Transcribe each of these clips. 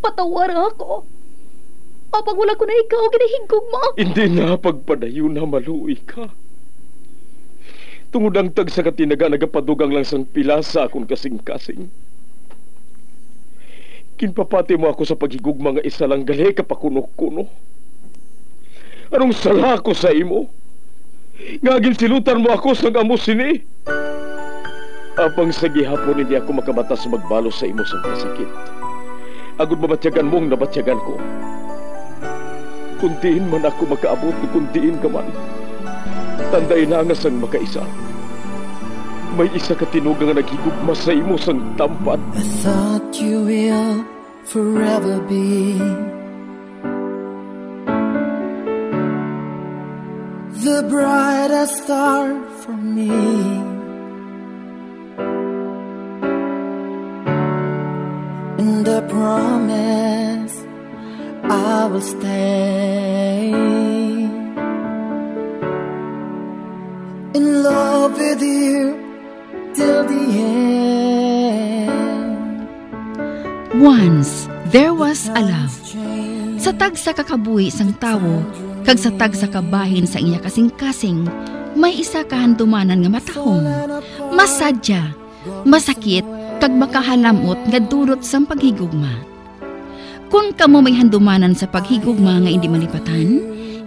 patawar ako. Apag wala ko na ikaw, ginahigog mo. Hindi na pagpadayo na maluoy ka. Tungod ang tag sa katinaga nagapadugang lang sang pilasa akong kasing-kasing. Kinpapati mo ako sa paghigugma nga isa lang gali kapakuno-kuno. Anong sala ko sa imo? Ngagin silutan mo ako sang amo sini. Apang sa gihapon hindi ako makabatas magbalo sa imo sang kasakit. Agud mabatyagan mong nabatyagan ko. Kundiin man ako makaabot, kundiin ka man. Tanday na nga sang makaisa. May isa ka tinugang nga naghigugma sa imo sang tampad. I thought you will forever be the brightest star for me. And I promise I will stay in love with you till the end. Once there was a love. Sa tag sa kakabuhi sang tawo, kag sa tag sa kabahin sa iya kasing-kasing, may isa kahandumanan nga matahong, masadya, masakit, kag makahalamot nga durot sang paghigugma. Kung kamo may handumanan sa paghigugma nga hindi malipatan,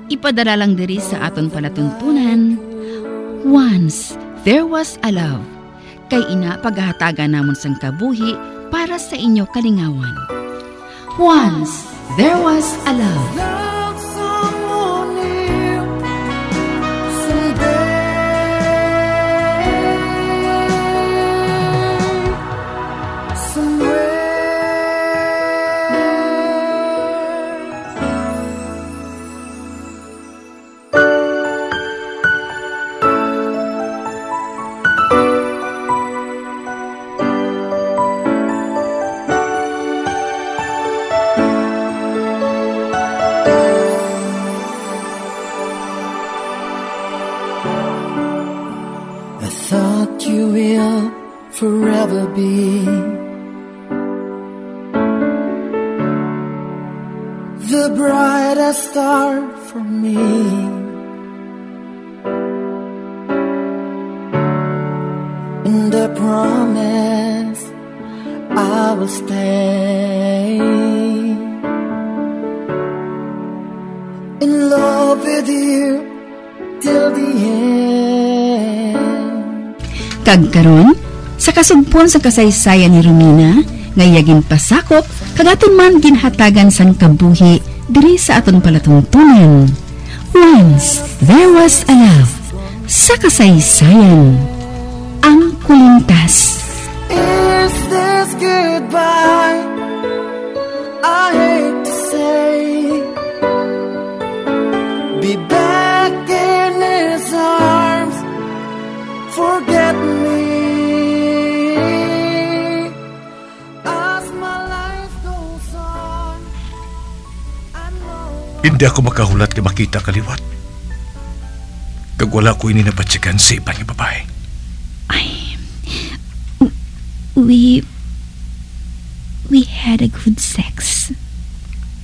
ipadala lang diri sa aton palatuntunan. Once there was a love. Kay ina paghahatagan namon sang kabuhi para sa inyo kalingawan. Once there was a love. You will forever be the brightest star for me. And I promise I will stay in love with you till the end. Kagkaron, sa kasugpon sa kasaysayan ni Romina, ngayagin pasakop, kagaton man ginhatagan sang kabuhi, diri sa aton palatuntunan. Once there was a love, sa kasaysayan, ang kulintas. Is this goodbye? I hate to say, be back in his arms, forget me. As my life goes on, I know. Hindi ako makahulat kay makita kaliwat. Kag wala ko ini nabatsyagan sa ibang babae. We had a good sex.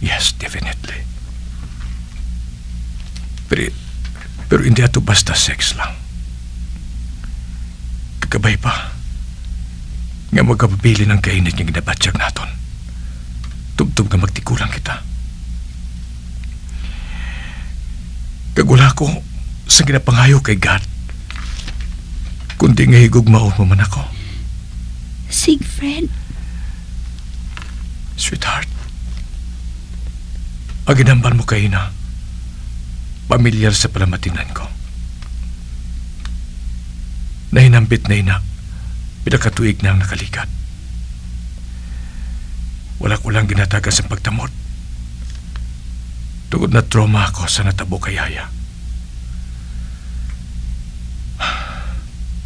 Yes, definitely. Pero hindi ato basta sex lang. Kagabay pa nga magkapabili ng kainit yung ginabatsyag naton. Tubtub nga magtikulang kita. Kagula ko sa ginapangayo kay God. Kundi nga higugmaon mo man ako. Siegfried. Sweetheart, aginamban mo kayo na pamilyar sa palamatinan ko. Nahinambit na ina, pinakatuig na ang nakalikat. Wala ko lang ginatagan sa pagtamot. Tugod na trauma ako sa natabo kay Yaya.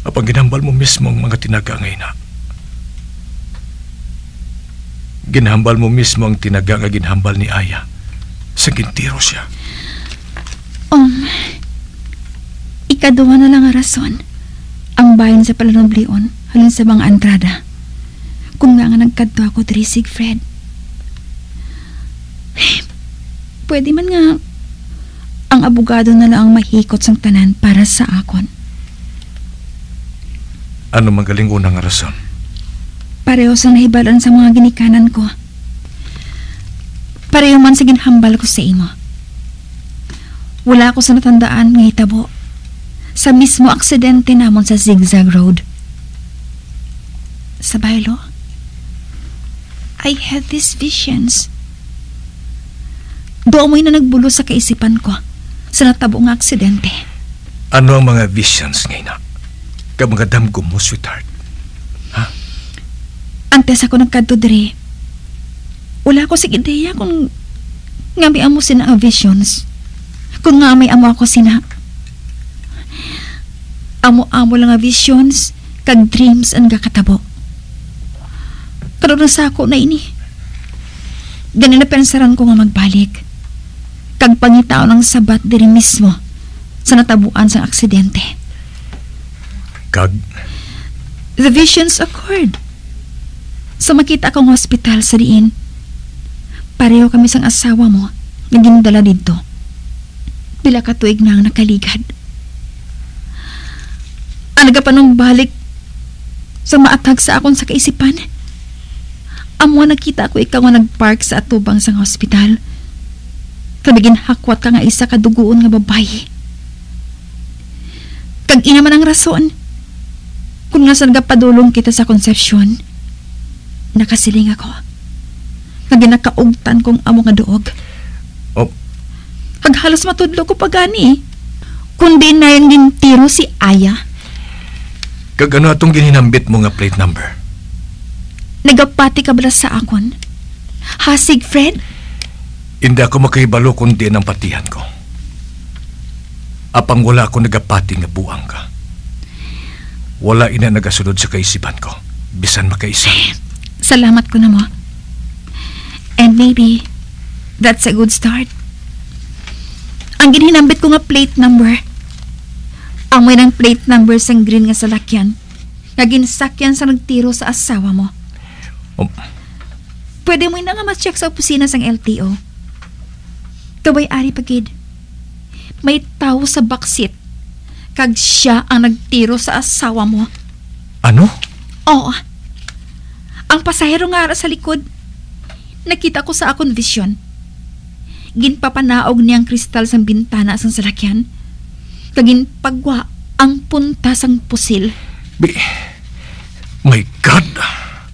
Apang ginambal mo mismo ang mga tinaga ngayon na. Ginhambal mo mismo ang tinaga nga ginhambal ni Aya. Sa gintiro siya. Ikaduha na lang ang rason. Ang bayan sa Palanoblion, halin sa mga Andrada. Kung nga nagkadto ako diri, Siegfried. Pwede man nga ang abogado na lang ang mahikot sang tanan para sa akon. Ano magaling unang rason? Pareho sang nahibalan sa mga ginikanan ko. Pareho man sa ginhambal ko sa imo. Wala ko sa natandaan nga hitabo sa mismo aksidente namon sa Zigzag Road. Sa baylo, I had these visions. Doon mo'y na nagbulo sa kaisipan ko sa natabo nga aksidente. Ano ang mga visions ngayon na? Mga damgo mo, sweetheart. Ha? Antes ako nagkadto diri, wala ko sig ideya kung nga may amo sina ang visions. Kung nga may amo ako sina. Amo-amo lang ang visions kag dreams ang gakatabo. Pero nasa ako na ini. Ganun na pensaran ko nga magbalik. Kag pangitaw ng sabat diri mismo sa natabuan sa aksidente. Kag? The visions occurred. Sa makita akong hospital sa diin, pareho kami sang asawa mo naging dala dito. Pila ka tuig na ang nakaligad. Ang nagapanong balik sa maatag sa akon sa kaisipan. Amo nakita ko ikaw nga nagpark sa atubang sang hospital. Kabigin hakwat ka nga isa ka duguon nga babae. Kag ina man ang rason. Kung nga saan padulong kita sa konsepsyon, nakasiling ako. Naginakaugtan kong amo nga duog. Oh. Haghalos matudlo ko pagani. Kundi na yung gintiro si Aya. Kag ano atong gininambit mo nga plate number? Nagapati ka bala sa akon? Hasig, Fred? Hindi ako makahibalo kundi ang patihan ko. Apang wala ako nagapati nga buang ka. Wala ina nagasunod sa kaisipan ko. Bisan makaisa. Salamat ko na mo. And maybe, that's a good start. Ang ginhinambit ko nga plate number. Amoy ng plate number sang green nga salakyan. Nga ginsakyan sa nagtiro sa asawa mo. Pwede mo na nga ma-check sa opisina sang LTO. Kabay ari pagid. May tao sa backseat. Kag siya ang nagtiro sa asawa mo. Ano? Oo. Ang pasahero nga ara sa likod. Nakita ko sa akong vision. Ginpapanaog niyang kristal sang bintana sang salakyan. Kagin pagwa ang punta sang pusil. My God!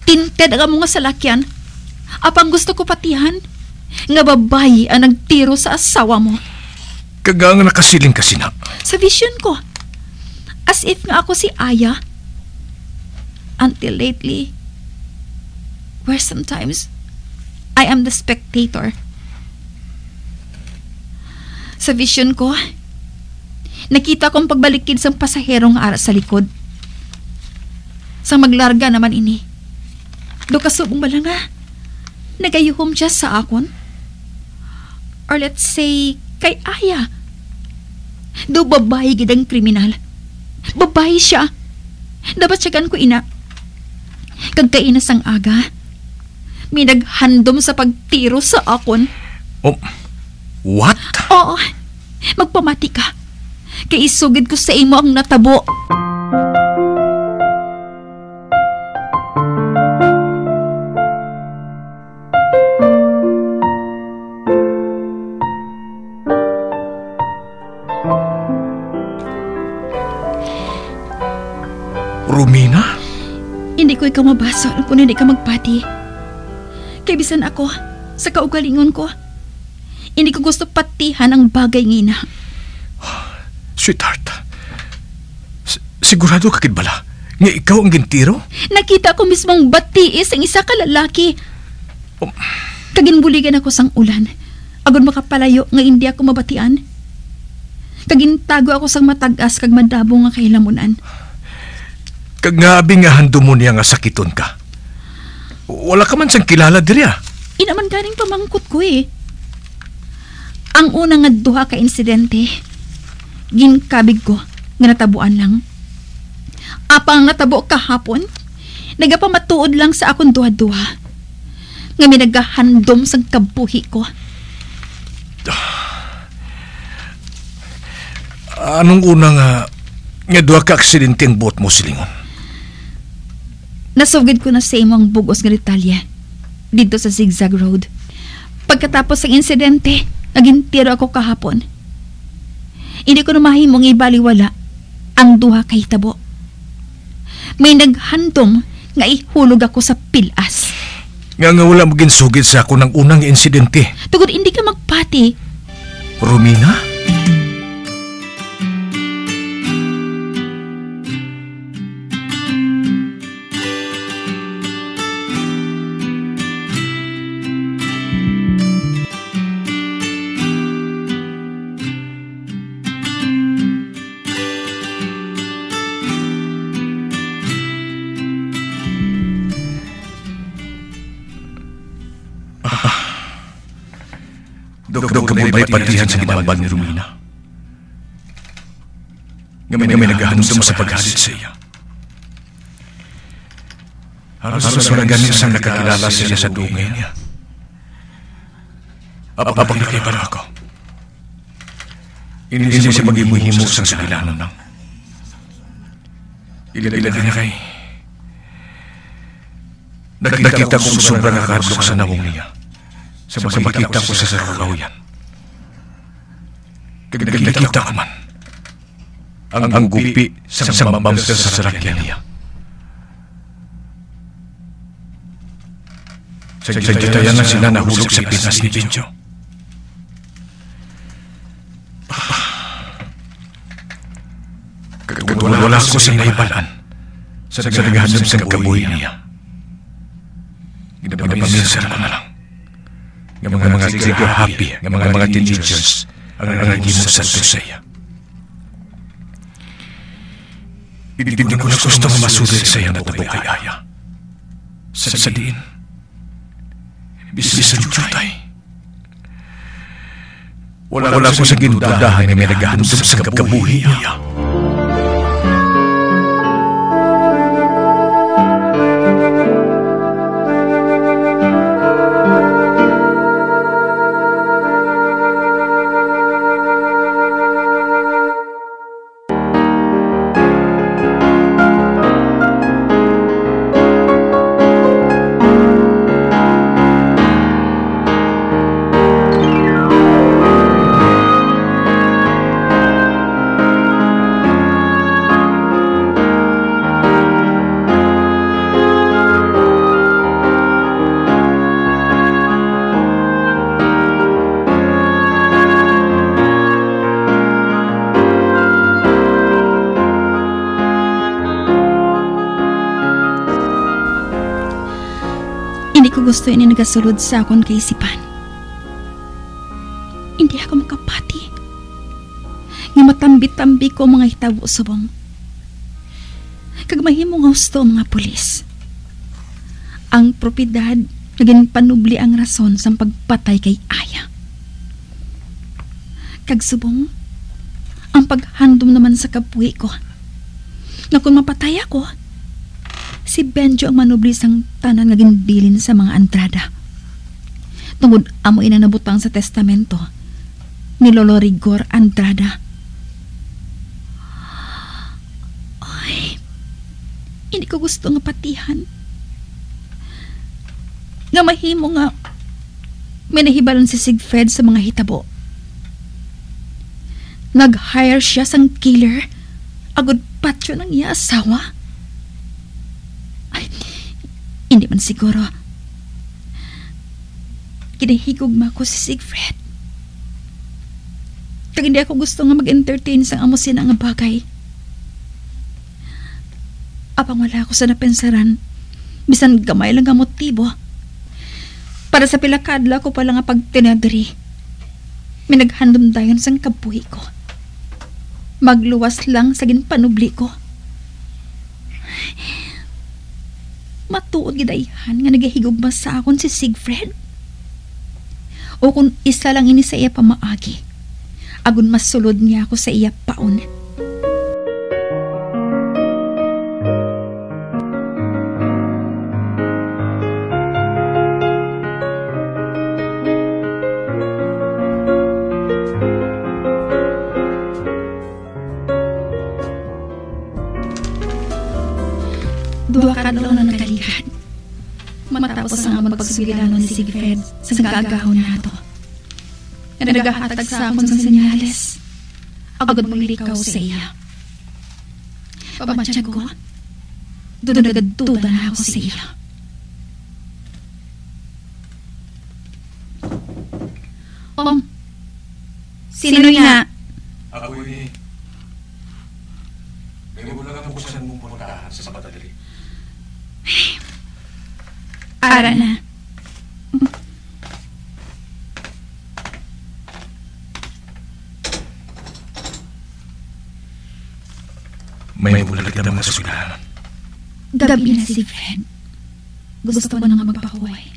Tinted ang mga salakyan. Apang gusto ko patihan. Nga babae ang nagtiro sa asawa mo. Kagang nakasiling kasi na. Sa vision ko. As if nga ako si Aya. Until lately, where sometimes I am the spectator. Sa vision ko, nakita kong pagbalikid sa pasaherong ara sa likod. Sa maglarga naman ini. Do kasubong bala nga, nagayuhom siya sa akon. Or let's say, kay Aya. Do babae gidang kriminal. Babae siya. Dapat siyagan ko ina. Kagkainas ang aga. May naghandom sa pagtiro sa akon. Oh, what? Oo. Magpamati ka. Kay isugid ko sa imo ang natabo. Romina? Hindi ko ikaw mabasa kung hindi ka magpati. Kay bisan ako, sa kaugalingon ko, hindi ko gusto patihan ang bagay ngina. Sweetheart, sigurado ka bala nga ikaw ang gintiro? Nakita ko mismong batiis ang isa ka lalaki. Kaginbuligan ako sang ulan. Agon makapalayo nga hindi ako mabatian. Kagintago ako sang matagas kag madabo nga kahilamunan. Kag nga abi nga hando mo niya nga sakiton ka. Wala ka man sang kilala diri ah. Inaman ganing pamangkot ko eh. Ang una nga duha ka insidente, ginkabig ko nga natabuan lang. Apang natabo kahapon, nagapamatuod lang sa akong duha-duha. Nga may nagahandom sang kabuhi ko. Anong una nga duha ka aksidente ang buot mo, Silingon? Nasugid ko na sa imong bugos nga detalye dito sa Zigzag Road. Pagkatapos ng insidente, nagintiro ako kahapon. Hindi ko na mahimong ibaliwala ang duha kay tabo. May naghandom nga ihulog ako sa pilas. Nga wala mo ginsugid sa ako ng unang insidente. Tugod hindi ka magpati. Romina? Dok may patihan sa ginambal ni Romina. Nga may naghahandom sa paghalit sa iya. Haros wala ganin sang nakakilala siya sa dungay niya. Apapag nakipan ako. Hindi siya maghimuhimok sang sakilanon lang. Ilan niya kay. Nakita kong sobrang nakahadlok sa nawong niya. Sa makita ko sa sarulaw yan. Nakita ko man ang gupi sa mamamster sa sarakyan niya. Sa jitayan na sila nahulog sa pinas ni Benjo. Wala ko sa naibalan sa naghahandom sa kabuhi niya. Ginapaminsan ko na lang. Ng mga tigo happy, ng mga teenagers, ang naging sa saya. Hindi ko na gusto masulit sa iyo na tabo kay Aya. Sa diin, bisan jutay. Wala ko sa ginudahan na may naghahandom sa kabuhi niya. Hindi ko gusto ini nagasulod sa akong kaisipan. Hindi ako makapati. Nga matambi-tambi ko mga hitabo subong. Kag mahimong gusto mga pulis. Ang propiedad naging panubli ang rason sa pagpatay kay Aya. Kag subong, ang paghandom naman sa kapuwi ko. Nga kung mapatay ako, si Benjo ang manubli sang tanan nga ginbilin sa mga antrada. Tungod amo ina nabutang sa testamento ni Lolo Rigor Andrada. Ay, hindi ko gusto nga patihan. Nga mahimo nga may nahibalon si Sigfred sa mga hitabo. Nag-hire siya sang killer agud patyo ng iya asawa. Hindi man siguro. Kinahigugma ko si Sigfred. Kag hindi ako gusto nga mag-entertain sa amo sina nga bagay. Apang wala ako sa napensaran, bisan gamay lang nga motibo. Para sa pilakadla ko pala nga pagtinadri, may naghandom dayon sang kabuhi ko. Magluwas lang sa ginpanubli ko. Matuod gidayhan nga nagahigugma sa akon si Sigfred. O kung isa lang ini sa iya pamaagi, agun masulod niya ako sa iya paon. matapos ang amang pagsugilanon ni Sigfred sa gagahon nato. Na nagahatag sa akon sang senyales. Agad maglikaw sa iya. Pamatsyag ko, dunagad-duda na ako sa iya. Sino nga? Ako ini. May wala ka po saan mong puntahan sa Madali. Ara na. May wala kita mga sasudahan. Gabi na si Fred. Gusto ko na nga magpahuway.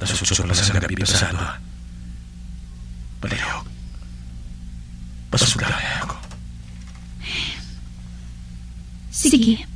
Nasususulan sa gabi pasado. Palihog. Pasudahan niya ako. Sige.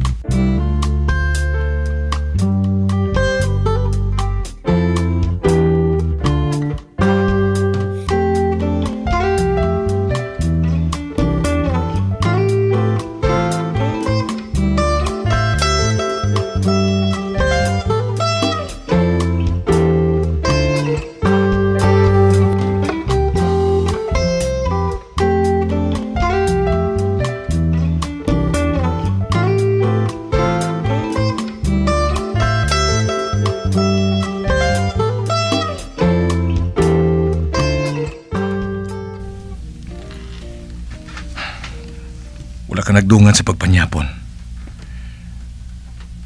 Wala ka nagdungan sa pagpanyapon.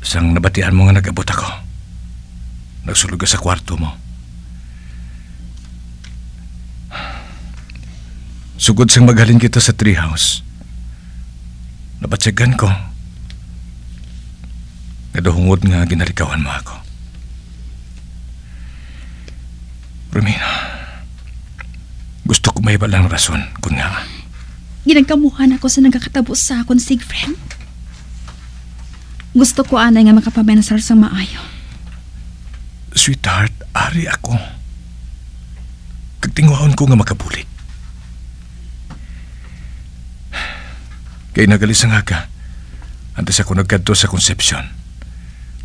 Sang nabatian mo nga nag-abot ako. Nagsulog ka sa kwarto mo. Sugod sang maghalin kita sa treehouse. Nabatsyagan ko. Naduhungod nga ginalikawan mo ako. Romina, gusto ko may balang rason kung nga Ginagkamuhan ako sa nagkakatabos sa akon Sigfred. Gusto ko anay nga makapamensar sa maayo. Sweetheart, ari ako. Kagtingwaon ko nga makabulik. Kay nagalis ang aga. Antes ako nagkadto sa Concepcion.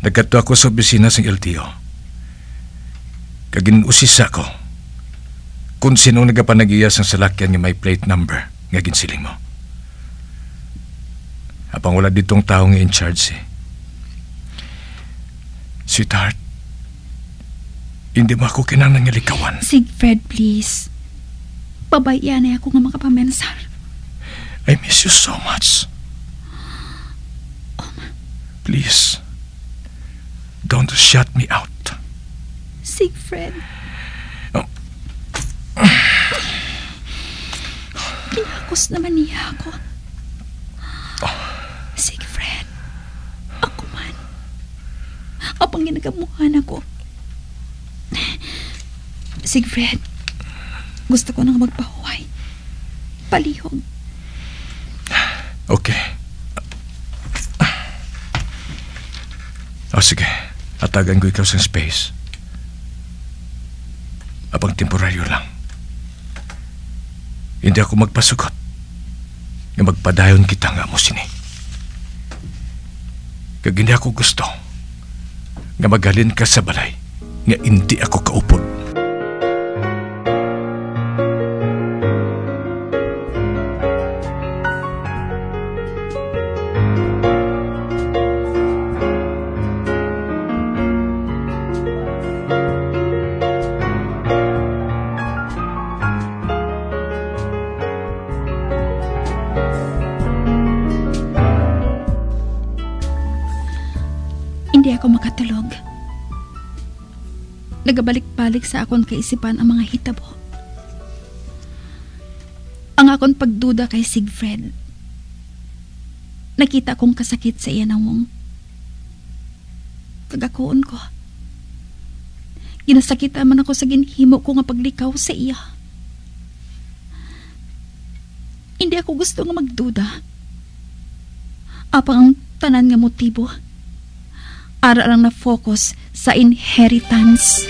Nagkadto ako sa opisina ng LTO. Kaginusis ako. Kung sino nagapanagiyas ang salakyan nga may plate number nga ginsiling mo. Apang wala ditong tao nga in charge eh. Sweetheart, hindi mo ako kinahanglan nga likawan. Sigfred, please. Pabayaan na ako nga makapamensar. I miss you so much. Please, don't shut me out. Sigfred. Oh. Kinakos naman niya ako. Sigfred, ako man. Apang ginagamuhan ako. Sigfred, gusto ko nang magpahuway. Palihog. Okay. Sige. Atagan ko ikaw sa space. Apang temporaryo lang. Hindi ako magpasugot. Nga magpadayon kita nga mo sini. Kag hindi ako gusto nga maghalin ka sa balay nga hindi ako kaupod. Hindi ako makatulog. Nagabalik-balik sa akon kaisipan ang mga hitabo. Ang akon pagduda kay Sigfred. Nakita kong kasakit sa iya namong. Kagakuon ko. Ginasakita man ako sa ginhimo ko nga paglikaw sa iya. Hindi ako gusto nga magduda. Apang ang tanan nga motibo ara lang na focus sa inheritance.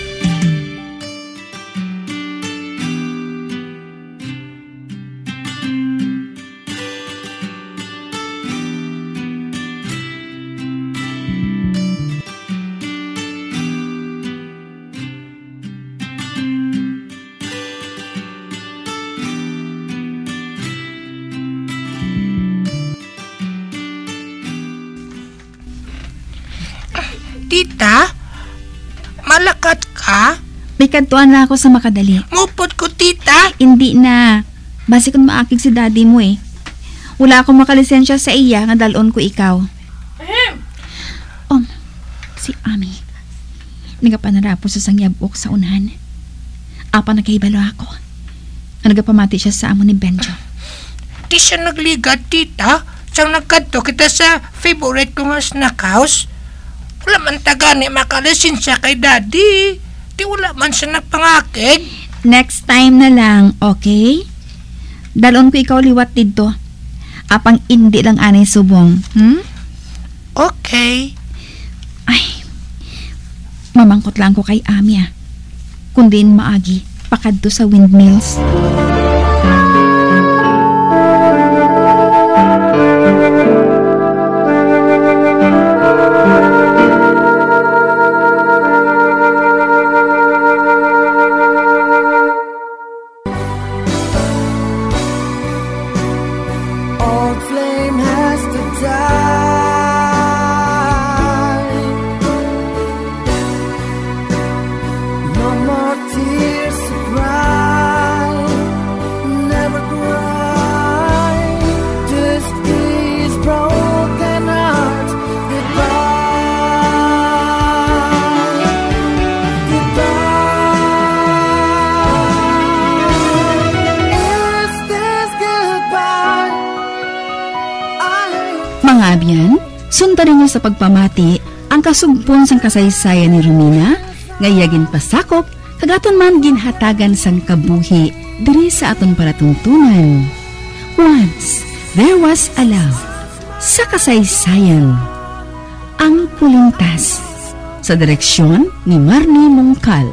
Tita, malakat ka? May kadtuan na ako sa makadali. Mupot ko, tita. Hindi na. Basi kung maakig si daddy mo eh. Wala akong makalisensya sa iya nga dalon ko ikaw. Si Ami. Nagapanarapo sa sangyabok sa unahan. Apa nagkahibalo ako. Nagapamati siya sa amo ni Benjo. Di siya nagligat, tita. Siyang nagkadto kita sa favorite ko nga snack house. Wala man tagani makalisensya kay daddy. Di wala man siya nagpangakig. Next time na lang, okay? Dalon ko ikaw liwat dito. Apang hindi lang anay subong. Okay. Ay, mamangkot lang ko kay Ami Kundin maagi, pakadto sa windmills. Old flame has to die. No more tears to cry. Never cry. Just these broken hearts goodbye. Goodbye. Is this goodbye? Mga abyan, sundan ninyo sa pagpamati ang kasugpon sang kasaysayan ni Romina, ngayagin pasakop, kagaton man ginhatagan sang kabuhi, diri sa aton paratungtunan. Once, there was a love, sa kasaysayan. Ang Pulintas, sa direksyon ni Marnie Mongcal.